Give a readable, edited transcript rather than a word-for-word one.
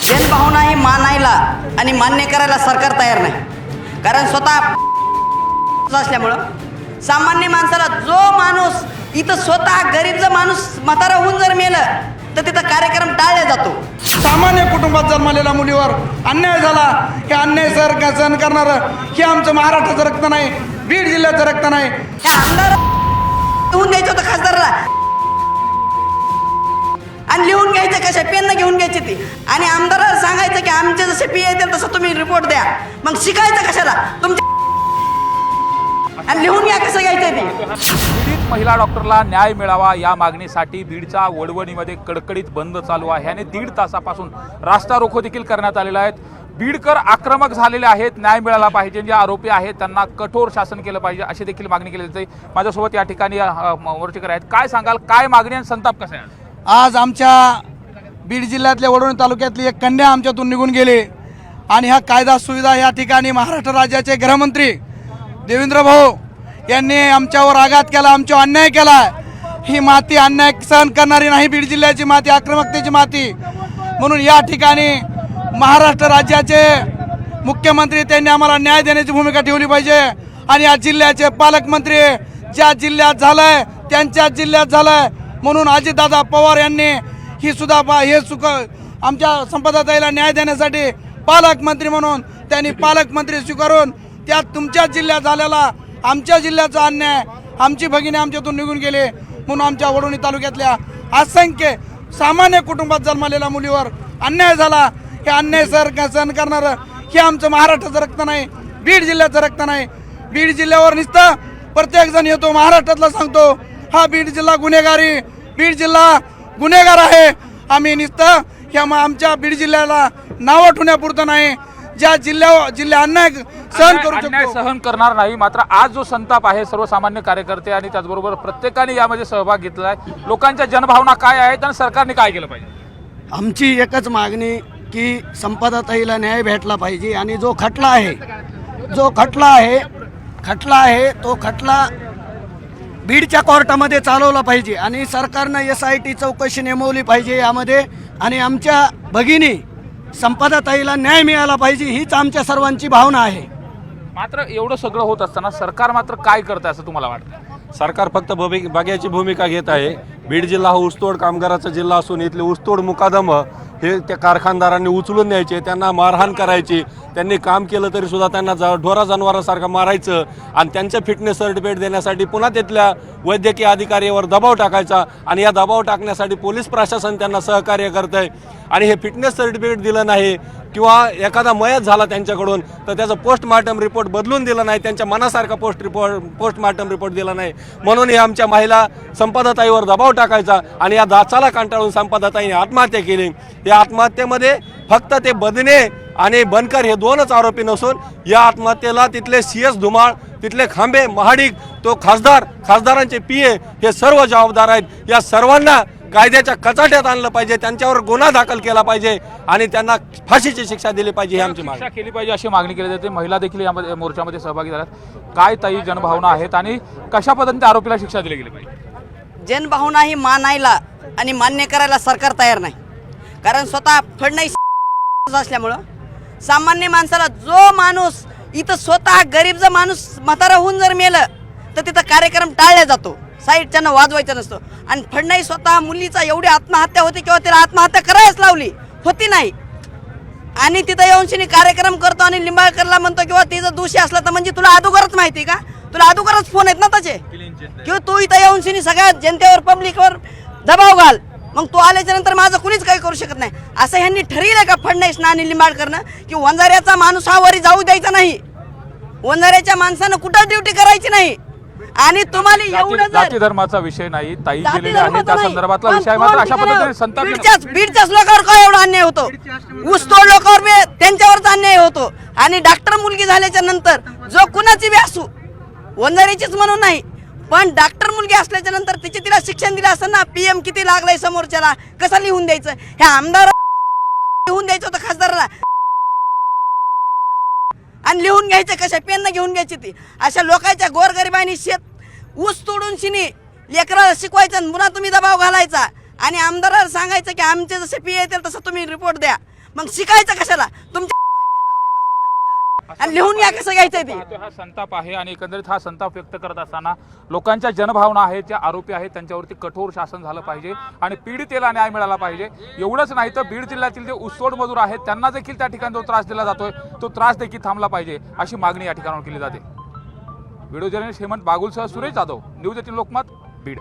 जनभावना ही मानायला आणि मान्य करायला सरकार तयार नाही। कारण स्वतः असल्यामुळं सामान्य माणसाला जो माणूस इथं स्वतः गरीब जर माणूस म्हातारा होऊन जर मेलं तर तिथं कार्यक्रम टाळला जातो। सामान्य कुटुंबात जन्मलेल्या मुलीवर अन्याय झाला, हे अन्याय सहन करणारं हे आमचं महाराष्ट्राचं रक्त नाही, बीड जिल्ह्याचं रक्त नाही। हे आमदार लिहून द्यायचं होतं खासदाराला, आणि लिहून घ्यायचं कशा पेननं घेऊन घ्यायची ती, आणि आमदाराला सांगायचं की आमचे जसे पी येतील तसं तुम्ही रिपोर्ट द्या। मग शिकायचं कशाला तुमच्या, आणि लिहून घ्या कसं घ्यायचं ते। पीडित महिला डॉक्टरला न्याय मिळावा या मागणीसाठी बीडच्या वडवणीमध्ये कडकडीत बंद चालू आहे आणि 1.5 तासापासून रास्ता रोको देखील करण्यात आलेला आहे। बीडकर आक्रमक झालेले आहेत, न्याय मिळाला पाहिजे, जे आरोपी आहेत त्यांना कठोर शासन केलं पाहिजे अशी देखील मागणी केली जाते। माझ्यासोबत या ठिकाणी मोर्चेकर आहेत, काय सांगाल, काय मागणी आणि संताप कसा आहे? आज आमच्या बीड जिल्ह्यातल्या वडवणी तालुक्यातली एक कन्या आमच्यातून निघून गेली आणि ह्या कायदा सुविधा या ठिकाणी महाराष्ट्र राज्याचे गृहमंत्री देवेंद्र भाऊ यांनी आमच्यावर आघात केला, आमच्यावर अन्याय केला। ही माती अन्याय सहन करणारी नाही, बीड जिल्ह्याची माती आक्रमकतेची माती, म्हणून या ठिकाणी महाराष्ट्र राज्याचे मुख्यमंत्री त्यांनी आम्हाला न्याय देण्याची भूमिका ठेवली पाहिजे। आणि या जिल्ह्याचे पालकमंत्री ज्या जिल्ह्यात झालंय त्यांच्याच जिल्ह्यात झालंय, म्हणून अजितदादा पवार यांनी ही सुद्धा हे सुख आमच्या संपदाताईला न्याय देण्यासाठी पालकमंत्री म्हणून त्यांनी पालकमंत्री स्वीकारून त्यात तुमच्याच जिल्ह्यात झालेला आमच्या जिल्ह्याचा अन्याय, आमची भगिनी आमच्यातून निघून गेले, म्हणून आमच्या वडवणी तालुक्यातल्या असंख्य सामान्य कुटुंबात जन्मलेल्या मुलीवर अन्याय झाला। हे अन्याय सहन करणारं हे आमचं महाराष्ट्राचं रक्त नाही, बीड जिल्ह्याचं रक्त नाही। बीड जिल्ह्यावर नुसतं प्रत्येक जण येतो, महाराष्ट्रातला सांगतो हा बीड जिल्हा गुन्हेगारी, बीड जिल्हा गुन्हेगार आहे। आम्ही नुसतं ह्या आमच्या बीड जिल्ह्याला नावं ठेवण्यापुरतं नाही, ज्या जिल्हा अन्याय सहन करू अन्याय शकतो सहन करणार नाही। मात्र आज जो संताप आहे सर्वसामान्य कार्यकर्ते आणि त्याचबरोबर प्रत्येकाने यामध्ये सहभाग घेतला आहे। लोकांच्या जनभावना काय आहेत आणि सरकारने काय केलं पाहिजे? आमची एकच मागणी की संपदाताईला न्याय भेटला पाहिजे, आणि जो खटला आहे तो खटला बीडच्या कोर्टामध्ये चालवला पाहिजे, आणि सरकारनं SIT चौकशी नेमवली पाहिजे यामध्ये, आणि आमच्या भगिनी संपदाताईला न्याय मिळाला पाहिजे हीच आमच्या सर्वांची भावना आहे। मात्र एवढं सगळं होत असताना सरकार मात्र काय करतं असं तुम्हाला वाटतं? सरकार फक्त बघ्याची भूमिका घेत आहे। बीड जिल्हा हा ऊसतोड कामगाराचा जिल्हा असून इथले ऊसतोड मुकादम हे त्या कारखानदारांनी उचलून न्यायचे, त्यांना मारहाण करायची, त्यांनी काम केलं तरी सुद्धा त्यांना ढोरा जनावरांसारखं मारायचं आणि त्यांचं फिटनेस सर्टिफिकेट देण्यासाठी पुन्हा तिथल्या वैद्यकीय अधिकाऱ्यावर दबाव टाकायचा, आणि या दबाव टाकण्यासाठी पोलीस प्रशासन त्यांना सहकार्य करत आहे। आणि हे फिटनेस सर्टिफिकेट दिलं नाही किंवा एखादा मयत झाला त्यांच्याकडून तर त्याचं पोस्टमार्टम रिपोर्ट बदलून दिलं नाही, त्यांच्या मनासारखा पोस्टमार्टम रिपोर्ट दिला नाही, म्हणून हे आमच्या महिला संपदाताईवर दबाव टाकायचा, आणि या दाचाला कंटाळून संपदाताईने आत्महत्या केली। या आत्महत्येमध्ये फक्त ते बदने आणि बनकर हे 2च आरोपी नसून या आत्महत्येला तिथले CS धुमाळ, तिथले खांबे, महाडिक, तो खासदारांचे PA हे सर्व जबाबदार आहेत। या सर्वांना कायद्याच्या कचाट्यात आणलं पाहिजे, त्यांच्यावर गुन्हा दाखल केला पाहिजे आणि त्यांना फाशीची शिक्षा दिली पाहिजे ही आमची मागणी केली पाहिजे अशी मागणी केली जाते। महिला देखील यामध्ये मोर्चामध्ये सहभागी झाल्यात। काय ताई जनभावना आहेत आणि कशा पद्धतीने आरोपीला शिक्षा दिली गेली पाहिजे? जनभावना ही मानायला आणि मान्य करायला सरकार तयार नाही। कारण स्वतः फडणवीस असल्यामुळं सामान्य माणसाला जो माणूस इथं स्वतः गरीब जर माणूस म्हातारा होऊन जर मेलं तर तिथं कार्यक्रम टाळला जातो, साईडच्यानं वाजवायचं नसतं। आणि फडणवीस स्वतः मुलीचा एवढी आत्महत्या होती किंवा तिला आत्महत्या करायच लावली होती नाही, आणि तिथं येऊन कार्यक्रम करतो आणि लिंबाळकरला म्हणतो किंवा तिचं दोषी असलं तर म्हणजे तुला अगोदरच माहिती का, तुला अगोदरच फोन आहेत ना त्याचे, किंवा तू इथं येऊन सगळ्या जनतेवर पब्लिकवर दबाव घाल, मग तू आल्याच्या नंतर माझं कुणीच काही करू शकत नाही असं ह्यांनी ठरविलं का फडणवीसनं आणि लिंबाळकरनं, की वंजाऱ्याचा माणूस हा वरी जाऊ द्यायचा नाही, वंजाऱ्याच्या माणसानं कुठं ड्युटी करायची नाही। आणि तुम्हाला एवढं जाती धर्माचा विषय नाही, ताई गेलेले आहे त्या संदर्भातला विषय आहे। मात्र अशा पद्धतीने संताप बीडच्याच लोकांवर काय एवढा अन्याय होतो, ऊसतोड लोकांवर बी त्यांच्यावरच अन्याय होतो। आणि डॉक्टर मुलगी झाल्याच्या नंतर जो कुणाची बी असू, वंजारीचीच म्हणून नाही, पण डॉक्टर मुलगी असल्याच्या नंतर तिला शिक्षण दिलं असतं ना, PM किती लागलंय समोरच्याला कसं लिहून द्यायचं, ह्या आमदार लिहून द्यायचं होतं खासदाराला, आणि लिहून घ्यायचं कशा पेननं घेऊन घ्यायची ती। अशा लोकांच्या गोरगरिबांनी शेत ऊस तोडून लेकराला शिकवायचं, पुन्हा तुम्ही दबाव घालायचा, आणि आमदाराला सांगायचं की आमचे जसे PA येतील तसं तुम्ही रिपोर्ट द्या। मग शिकायचं कशाला तुमच्या आणि लिहून या कसं घ्यायचंय ते. पाहतोय हा संताप आहे आणि एकंदरीत हा संताप व्यक्त करत असताना लोकांच्या जनभावना आहेत, ज्या आरोपी आहेत त्यांच्यावरती कठोर शासन झालं पाहिजे आणि पीडितेला न्याय मिळाला पाहिजे. एवढंच नाही तर बीड जिल्ह्यातील जे ऊसतोड मजूर आहेत त्यांना देखील त्या ठिकाणी जो त्रास दिला जातोय तो त्रास देखील थांबला पाहिजे अशी मागणी या ठिकाणावर केली जाते. व्हिडिओ जर्नलिस्ट हेमंत बागुलसह सुरेश जाधव, न्यूज 18 लोकमत, बीड.